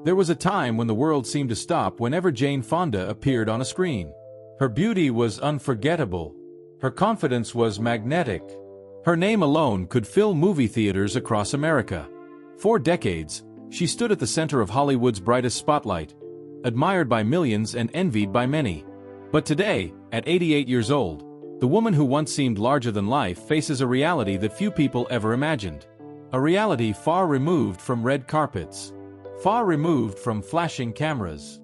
There was a time when the world seemed to stop whenever Jane Fonda appeared on a screen. Her beauty was unforgettable. Her confidence was magnetic. Her name alone could fill movie theaters across America. For decades, she stood at the center of Hollywood's brightest spotlight, admired by millions and envied by many. But today, at 88 years old, the woman who once seemed larger than life faces a reality that few people ever imagined. A reality far removed from red carpets. Far removed from flashing cameras.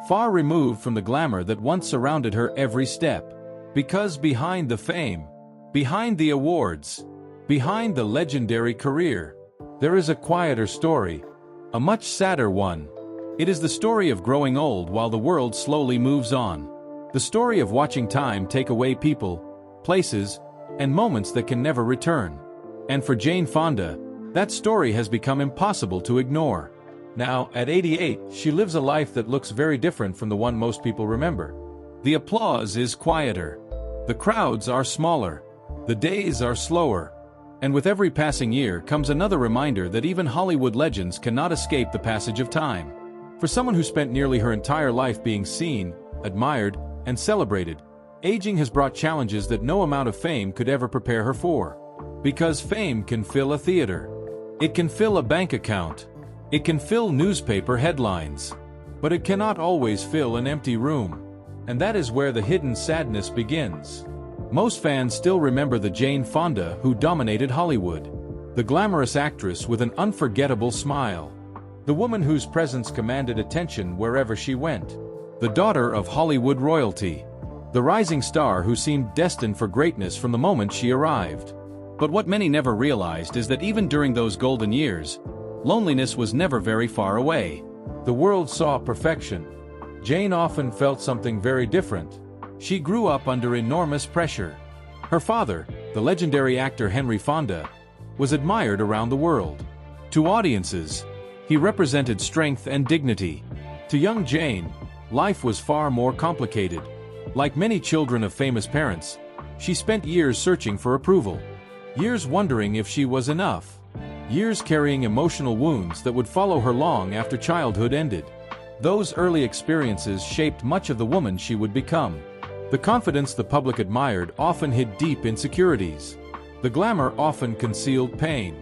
Far removed from the glamour that once surrounded her every step. Because behind the fame, behind the awards, behind the legendary career, there is a quieter story, a much sadder one. It is the story of growing old while the world slowly moves on. The story of watching time take away people, places, and moments that can never return. And for Jane Fonda, that story has become impossible to ignore. Now, at 88, she lives a life that looks very different from the one most people remember. The applause is quieter. The crowds are smaller. The days are slower. And with every passing year comes another reminder that even Hollywood legends cannot escape the passage of time. For someone who spent nearly her entire life being seen, admired, and celebrated, aging has brought challenges that no amount of fame could ever prepare her for. Because fame can fill a theater. It can fill a bank account. It can fill newspaper headlines. But it cannot always fill an empty room. And that is where the hidden sadness begins. Most fans still remember the Jane Fonda who dominated Hollywood. The glamorous actress with an unforgettable smile. The woman whose presence commanded attention wherever she went. The daughter of Hollywood royalty. The rising star who seemed destined for greatness from the moment she arrived. But what many never realized is that even during those golden years, loneliness was never very far away. The world saw perfection. Jane often felt something very different. She grew up under enormous pressure. Her father, the legendary actor Henry Fonda, was admired around the world. To audiences, he represented strength and dignity. To young Jane, life was far more complicated. Like many children of famous parents, she spent years searching for approval. Years wondering if she was enough. Years carrying emotional wounds that would follow her long after childhood ended. Those early experiences shaped much of the woman she would become. The confidence the public admired often hid deep insecurities. The glamour often concealed pain.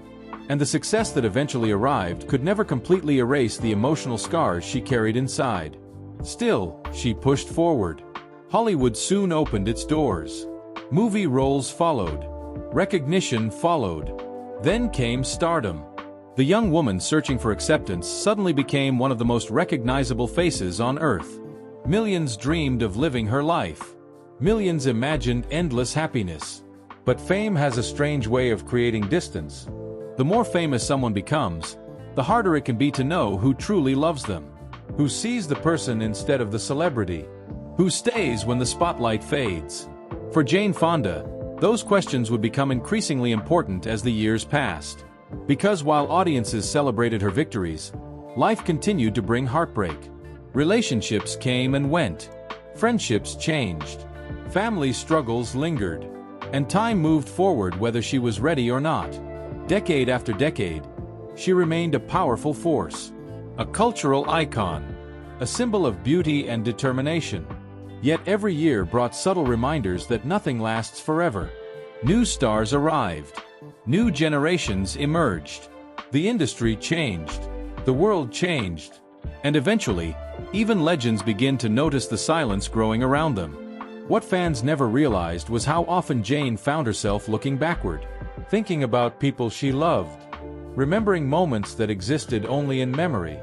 And the success that eventually arrived could never completely erase the emotional scars she carried inside. Still, she pushed forward. Hollywood soon opened its doors. Movie roles followed. Recognition followed. Then came stardom. The young woman searching for acceptance suddenly became one of the most recognizable faces on Earth. Millions dreamed of living her life. Millions imagined endless happiness. But fame has a strange way of creating distance. The more famous someone becomes, the harder it can be to know who truly loves them. Who sees the person instead of the celebrity. Who stays when the spotlight fades. For Jane Fonda, those questions would become increasingly important as the years passed. Because while audiences celebrated her victories, life continued to bring heartbreak. Relationships came and went. Friendships changed. Family struggles lingered. And time moved forward whether she was ready or not. Decade after decade, she remained a powerful force. A cultural icon. A symbol of beauty and determination. Yet every year brought subtle reminders that nothing lasts forever. New stars arrived. New generations emerged. The industry changed. The world changed. And eventually, even legends begin to notice the silence growing around them. What fans never realized was how often Jane found herself looking backward, thinking about people she loved, remembering moments that existed only in memory,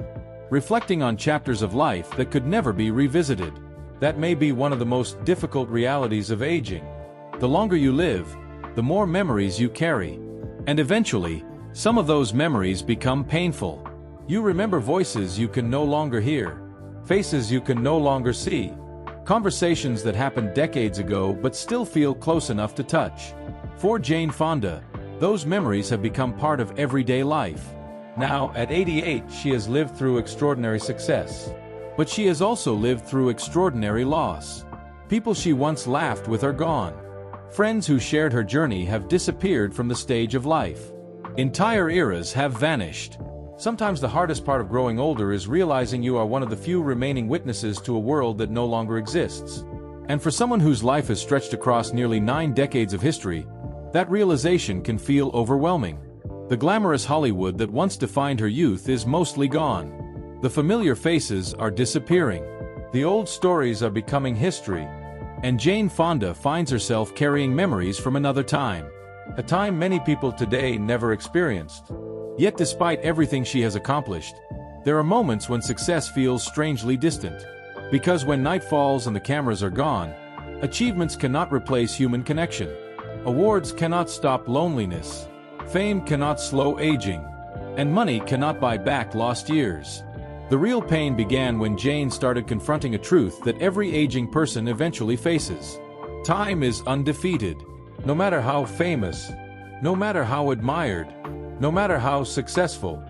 reflecting on chapters of life that could never be revisited. That may be one of the most difficult realities of aging. The longer you live, the more memories you carry. And eventually, some of those memories become painful. You remember voices you can no longer hear, faces you can no longer see, conversations that happened decades ago but still feel close enough to touch. For Jane Fonda, those memories have become part of everyday life. Now, at 88, she has lived through extraordinary success. But she has also lived through extraordinary loss. People she once laughed with are gone. Friends who shared her journey have disappeared from the stage of life. Entire eras have vanished. Sometimes the hardest part of growing older is realizing you are one of the few remaining witnesses to a world that no longer exists. And for someone whose life has stretched across nearly 9 decades of history, that realization can feel overwhelming. The glamorous Hollywood that once defined her youth is mostly gone. The familiar faces are disappearing. The old stories are becoming history. And Jane Fonda finds herself carrying memories from another time. A time many people today never experienced. Yet despite everything she has accomplished, there are moments when success feels strangely distant. Because when night falls and the cameras are gone, achievements cannot replace human connection. Awards cannot stop loneliness. Fame cannot slow aging. And money cannot buy back lost years. The real pain began when Jane started confronting a truth that every aging person eventually faces. Time is undefeated. No matter how famous, no matter how admired, no matter how successful,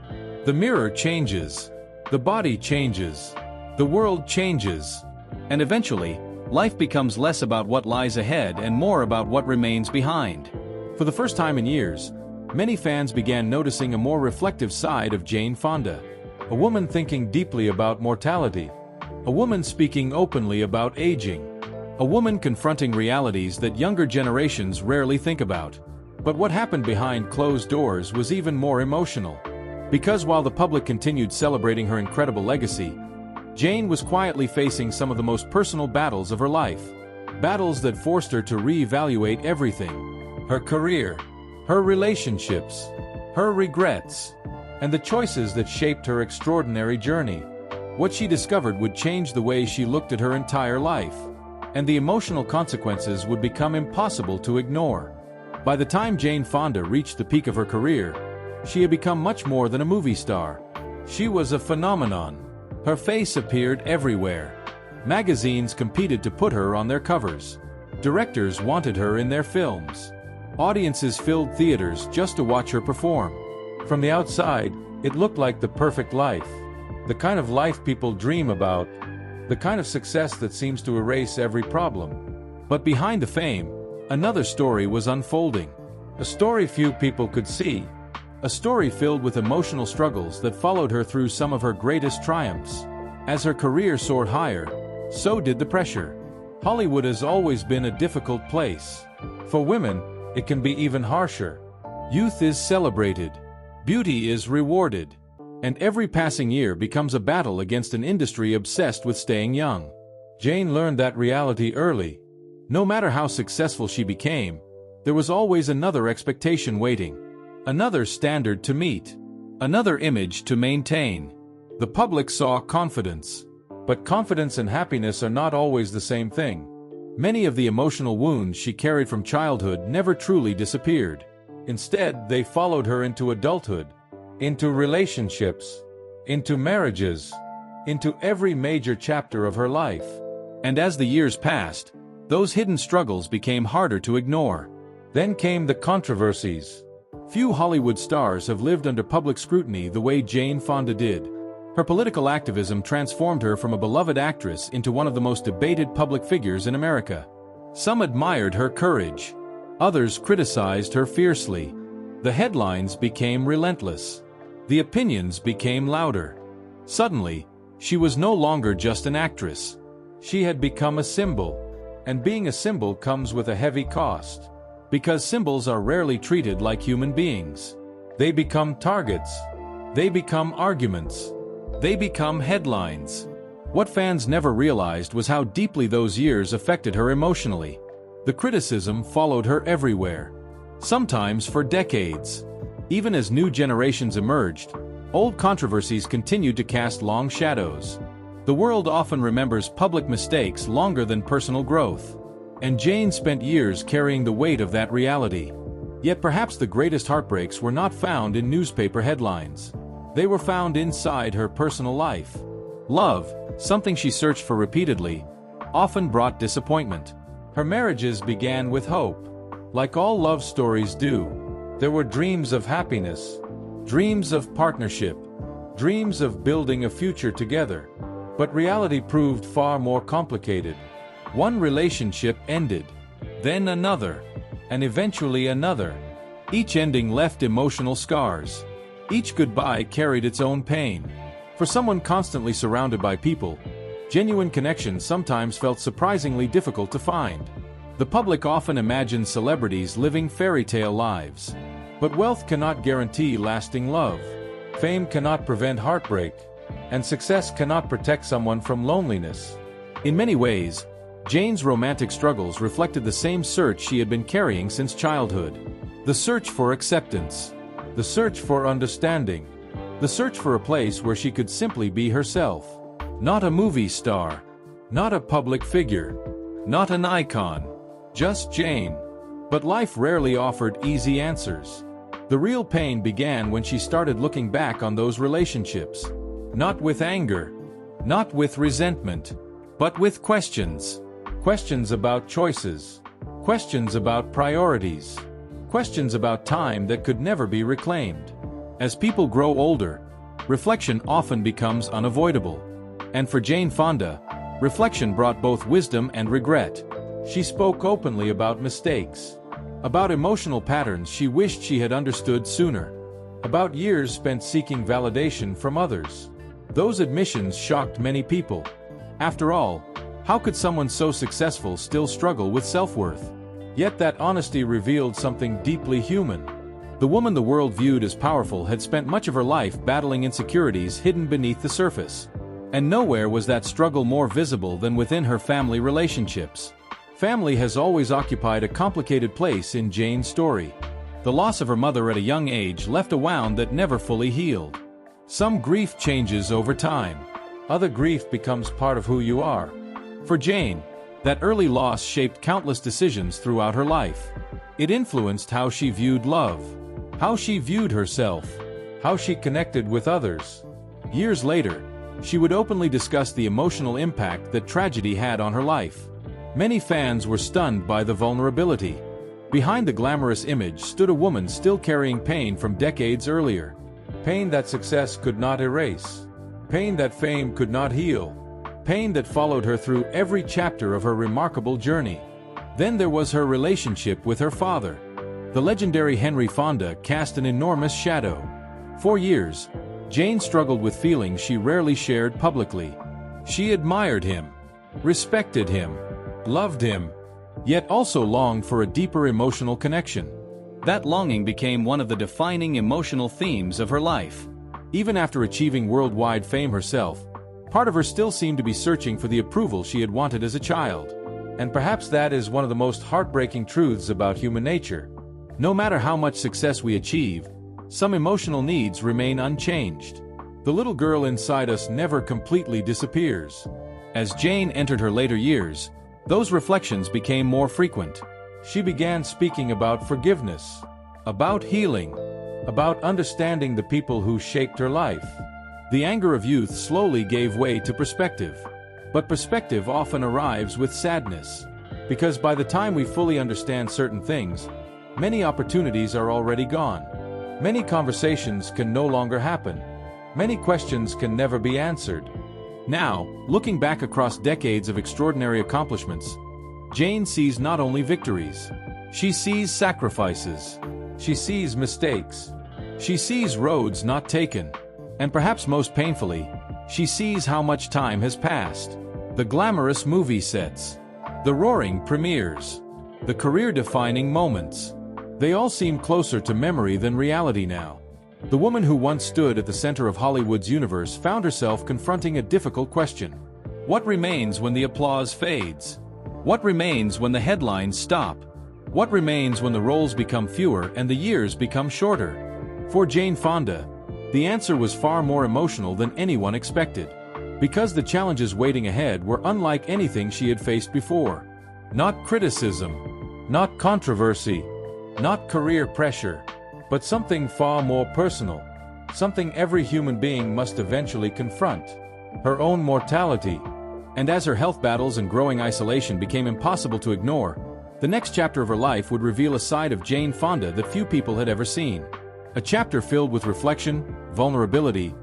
the mirror changes, the body changes, the world changes, and eventually, life becomes less about what lies ahead and more about what remains behind. For the first time in years, many fans began noticing a more reflective side of Jane Fonda. A woman thinking deeply about mortality. A woman speaking openly about aging. A woman confronting realities that younger generations rarely think about. But what happened behind closed doors was even more emotional. Because while the public continued celebrating her incredible legacy, Jane was quietly facing some of the most personal battles of her life. Battles that forced her to reevaluate everything. Her career, her relationships, her regrets, and the choices that shaped her extraordinary journey. What she discovered would change the way she looked at her entire life. And the emotional consequences would become impossible to ignore. By the time Jane Fonda reached the peak of her career, she had become much more than a movie star. She was a phenomenon. Her face appeared everywhere. Magazines competed to put her on their covers. Directors wanted her in their films. Audiences filled theaters just to watch her perform. From the outside, it looked like the perfect life. The kind of life people dream about. The kind of success that seems to erase every problem. But behind the fame, another story was unfolding. A story few people could see. A story filled with emotional struggles that followed her through some of her greatest triumphs. As her career soared higher, so did the pressure. Hollywood has always been a difficult place. For women, it can be even harsher. Youth is celebrated. Beauty is rewarded. And every passing year becomes a battle against an industry obsessed with staying young. Jane learned that reality early. No matter how successful she became, there was always another expectation waiting. Another standard to meet. Another image to maintain. The public saw confidence. But confidence and happiness are not always the same thing. Many of the emotional wounds she carried from childhood never truly disappeared. Instead, they followed her into adulthood, into relationships, into marriages, into every major chapter of her life. And as the years passed, those hidden struggles became harder to ignore. Then came the controversies. Few Hollywood stars have lived under public scrutiny the way Jane Fonda did. Her political activism transformed her from a beloved actress into one of the most debated public figures in America. Some admired her courage. Others criticized her fiercely. The headlines became relentless. The opinions became louder. Suddenly, she was no longer just an actress. She had become a symbol. And being a symbol comes with a heavy cost. Because symbols are rarely treated like human beings. They become targets. They become arguments. They become headlines. What fans never realized was how deeply those years affected her emotionally. The criticism followed her everywhere. Sometimes for decades. Even as new generations emerged, old controversies continued to cast long shadows. The world often remembers public mistakes longer than personal growth. And Jane spent years carrying the weight of that reality. Yet perhaps the greatest heartbreaks were not found in newspaper headlines. They were found inside her personal life. Love, something she searched for repeatedly, often brought disappointment. Her marriages began with hope. Like all love stories do, there were dreams of happiness, dreams of partnership, dreams of building a future together. But reality proved far more complicated. One relationship ended, then another, and eventually another. Each ending left emotional scars. Each goodbye carried its own pain. For someone constantly surrounded by people, genuine connection sometimes felt surprisingly difficult to find. The public often imagined celebrities living fairy tale lives. But wealth cannot guarantee lasting love. Fame cannot prevent heartbreak. And success cannot protect someone from loneliness. In many ways, Jane's romantic struggles reflected the same search she had been carrying since childhood. The search for acceptance. The search for understanding. The search for a place where she could simply be herself. Not a movie star. Not a public figure. Not an icon. Just Jane. But life rarely offered easy answers. The real pain began when she started looking back on those relationships. Not with anger. Not with resentment. But with questions. Questions about choices. Questions about priorities. Questions about time that could never be reclaimed. As people grow older, reflection often becomes unavoidable. And for Jane Fonda, reflection brought both wisdom and regret. She spoke openly about mistakes. About emotional patterns she wished she had understood sooner. About years spent seeking validation from others. Those admissions shocked many people. After all, how could someone so successful still struggle with self-worth? Yet that honesty revealed something deeply human. The woman the world viewed as powerful had spent much of her life battling insecurities hidden beneath the surface. And nowhere was that struggle more visible than within her family relationships. Family has always occupied a complicated place in Jane's story. The loss of her mother at a young age left a wound that never fully healed. Some grief changes over time. Other grief becomes part of who you are. For Jane, that early loss shaped countless decisions throughout her life. It influenced how she viewed love, how she viewed herself, how she connected with others. Years later, she would openly discuss the emotional impact that tragedy had on her life. Many fans were stunned by the vulnerability. Behind the glamorous image stood a woman still carrying pain from decades earlier. Pain that success could not erase. Pain that fame could not heal. Pain that followed her through every chapter of her remarkable journey. Then there was her relationship with her father. The legendary Henry Fonda cast an enormous shadow. For years, Jane struggled with feelings she rarely shared publicly. She admired him, respected him, loved him, yet also longed for a deeper emotional connection. That longing became one of the defining emotional themes of her life. Even after achieving worldwide fame herself, part of her still seemed to be searching for the approval she had wanted as a child. And perhaps that is one of the most heartbreaking truths about human nature. No matter how much success we achieve, some emotional needs remain unchanged. The little girl inside us never completely disappears. As Jane entered her later years, those reflections became more frequent. She began speaking about forgiveness, about healing, about understanding the people who shaped her life. The anger of youth slowly gave way to perspective. But perspective often arrives with sadness. Because by the time we fully understand certain things, many opportunities are already gone. Many conversations can no longer happen. Many questions can never be answered. Now, looking back across decades of extraordinary accomplishments, Jane sees not only victories. She sees sacrifices. She sees mistakes. She sees roads not taken. And perhaps most painfully, she sees how much time has passed. The glamorous movie sets. The roaring premieres. The career-defining moments. They all seem closer to memory than reality now. The woman who once stood at the center of Hollywood's universe found herself confronting a difficult question. What remains when the applause fades? What remains when the headlines stop? What remains when the roles become fewer and the years become shorter? For Jane Fonda, the answer was far more emotional than anyone expected. Because the challenges waiting ahead were unlike anything she had faced before. Not criticism, not controversy, not career pressure, but something far more personal, something every human being must eventually confront: her own mortality. And as her health battles and growing isolation became impossible to ignore, the next chapter of her life would reveal a side of Jane Fonda that few people had ever seen. A chapter filled with reflection, vulnerability,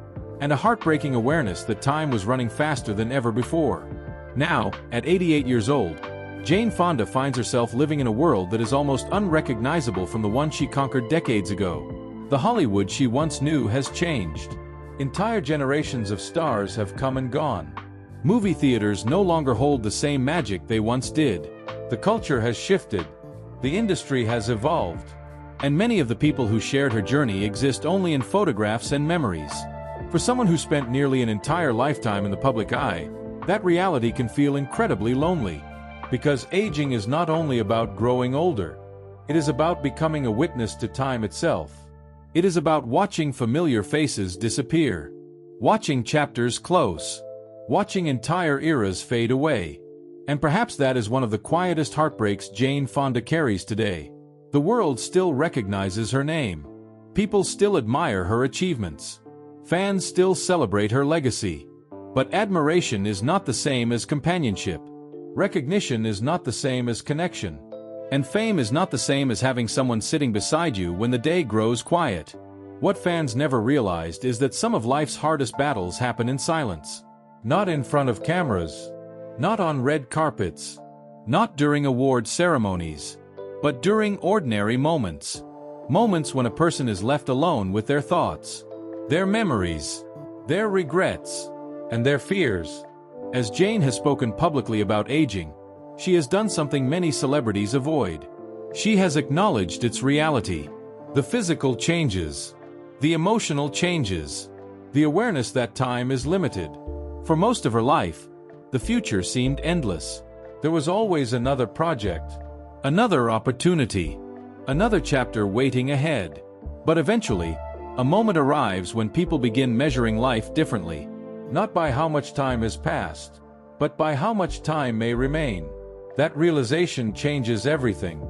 and a heartbreaking awareness that time was running faster than ever before. Now, at 88 years old, Jane Fonda finds herself living in a world that is almost unrecognizable from the one she conquered decades ago. The Hollywood she once knew has changed. Entire generations of stars have come and gone. Movie theaters no longer hold the same magic they once did. The culture has shifted. The industry has evolved. And many of the people who shared her journey exist only in photographs and memories. For someone who spent nearly an entire lifetime in the public eye, that reality can feel incredibly lonely. Because aging is not only about growing older. It is about becoming a witness to time itself. It is about watching familiar faces disappear. Watching chapters close. Watching entire eras fade away. And perhaps that is one of the quietest heartbreaks Jane Fonda carries today. The world still recognizes her name. People still admire her achievements. Fans still celebrate her legacy. But admiration is not the same as companionship. Recognition is not the same as connection. And fame is not the same as having someone sitting beside you when the day grows quiet. What fans never realized is that some of life's hardest battles happen in silence. Not in front of cameras. Not on red carpets. Not during award ceremonies. But during ordinary moments. Moments when a person is left alone with their thoughts, their memories, their regrets, and their fears. As Jane has spoken publicly about aging, she has done something many celebrities avoid. She has acknowledged its reality. The physical changes. The emotional changes. The awareness that time is limited. For most of her life, the future seemed endless. There was always another project. Another opportunity. Another chapter waiting ahead. But eventually, a moment arrives when people begin measuring life differently. Not by how much time has passed, but by how much time may remain. That realization changes everything.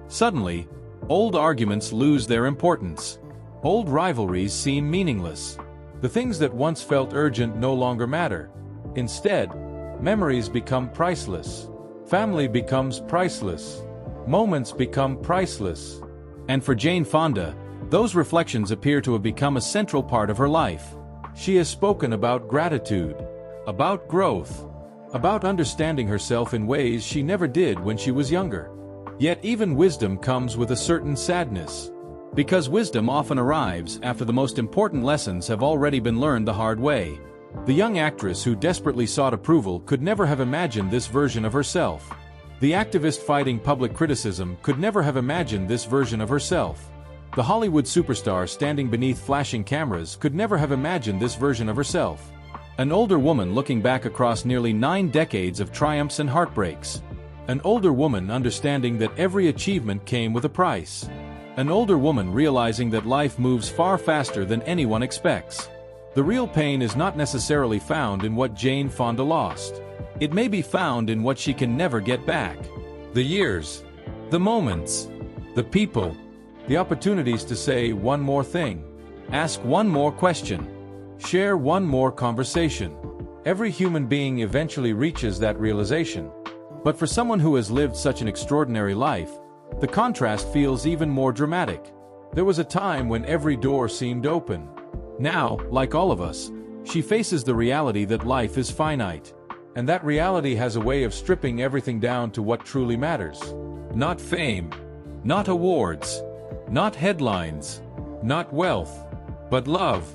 Suddenly, old arguments lose their importance. Old rivalries seem meaningless. The things that once felt urgent no longer matter. Instead, memories become priceless. Family becomes priceless. Moments become priceless. And for Jane Fonda, those reflections appear to have become a central part of her life. She has spoken about gratitude, about growth, about understanding herself in ways she never did when she was younger. Yet even wisdom comes with a certain sadness. Because wisdom often arrives after the most important lessons have already been learned the hard way. The young actress who desperately sought approval could never have imagined this version of herself. The activist fighting public criticism could never have imagined this version of herself. The Hollywood superstar standing beneath flashing cameras could never have imagined this version of herself. An older woman looking back across nearly 9 decades of triumphs and heartbreaks. An older woman understanding that every achievement came with a price. An older woman realizing that life moves far faster than anyone expects. The real pain is not necessarily found in what Jane Fonda lost. It may be found in what she can never get back. The years, the moments, the people, the opportunities to say one more thing, ask one more question, share one more conversation. Every human being eventually reaches that realization. But for someone who has lived such an extraordinary life, the contrast feels even more dramatic. There was a time when every door seemed open. Now, like all of us, she faces the reality that life is finite. And that reality has a way of stripping everything down to what truly matters. Not fame, not awards, not headlines, not wealth, but love,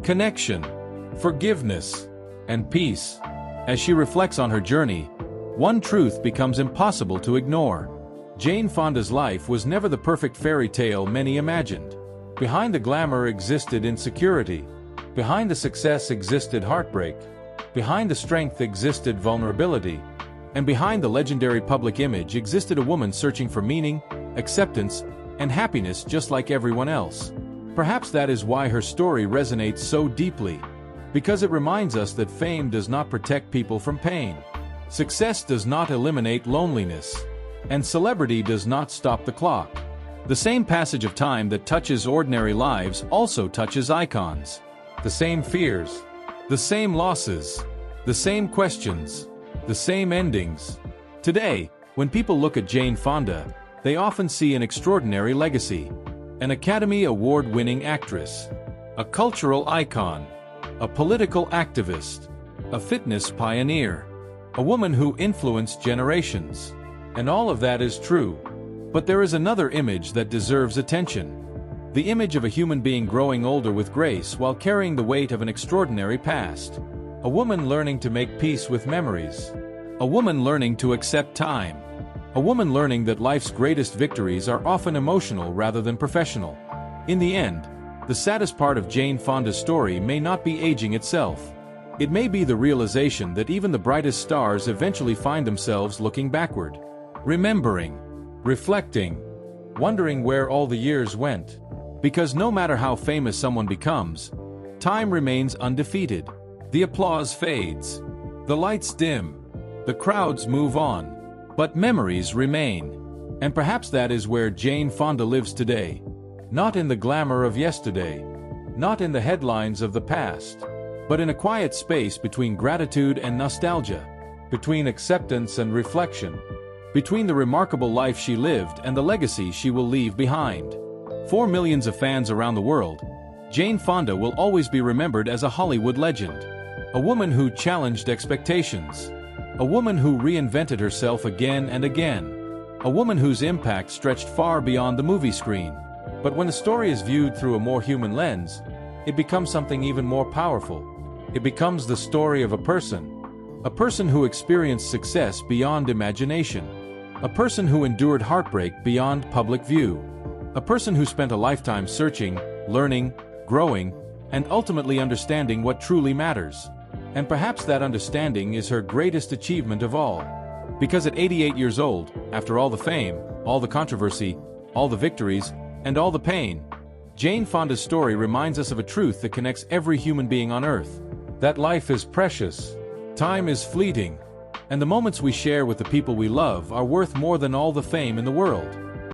connection, forgiveness, and peace. As she reflects on her journey, one truth becomes impossible to ignore. Jane Fonda's life was never the perfect fairy tale many imagined. Behind the glamour existed insecurity. Behind the success existed heartbreak. Behind the strength existed vulnerability. And behind the legendary public image existed a woman searching for meaning, acceptance, and happiness just like everyone else. Perhaps that is why her story resonates so deeply. Because it reminds us that fame does not protect people from pain. Success does not eliminate loneliness. And celebrity does not stop the clock. The same passage of time that touches ordinary lives also touches icons. The same fears, the same losses, the same questions, the same endings. Today, when people look at Jane Fonda, they often see an extraordinary legacy. An Academy Award-winning actress, a cultural icon, a political activist, a fitness pioneer, a woman who influenced generations. And all of that is true. But there is another image that deserves attention. The image of a human being growing older with grace while carrying the weight of an extraordinary past. A woman learning to make peace with memories. A woman learning to accept time. A woman learning that life's greatest victories are often emotional rather than professional. In the end, the saddest part of Jane Fonda's story may not be aging itself. It may be the realization that even the brightest stars eventually find themselves looking backward. Remembering. Reflecting. Wondering where all the years went. Because no matter how famous someone becomes, time remains undefeated. The applause fades. The lights dim. The crowds move on. But memories remain. And perhaps that is where Jane Fonda lives today. Not in the glamour of yesterday. Not in the headlines of the past. But in a quiet space between gratitude and nostalgia. Between acceptance and reflection. Between the remarkable life she lived and the legacy she will leave behind. For millions of fans around the world, Jane Fonda will always be remembered as a Hollywood legend. A woman who challenged expectations. A woman who reinvented herself again and again. A woman whose impact stretched far beyond the movie screen. But when a story is viewed through a more human lens, it becomes something even more powerful. It becomes the story of a person. A person who experienced success beyond imagination. A person who endured heartbreak beyond public view. A person who spent a lifetime searching, learning, growing, and ultimately understanding what truly matters. And perhaps that understanding is her greatest achievement of all. Because at 88 years old, after all the fame, all the controversy, all the victories, and all the pain, Jane Fonda's story reminds us of a truth that connects every human being on Earth. That life is precious, time is fleeting, and the moments we share with the people we love are worth more than all the fame in the world.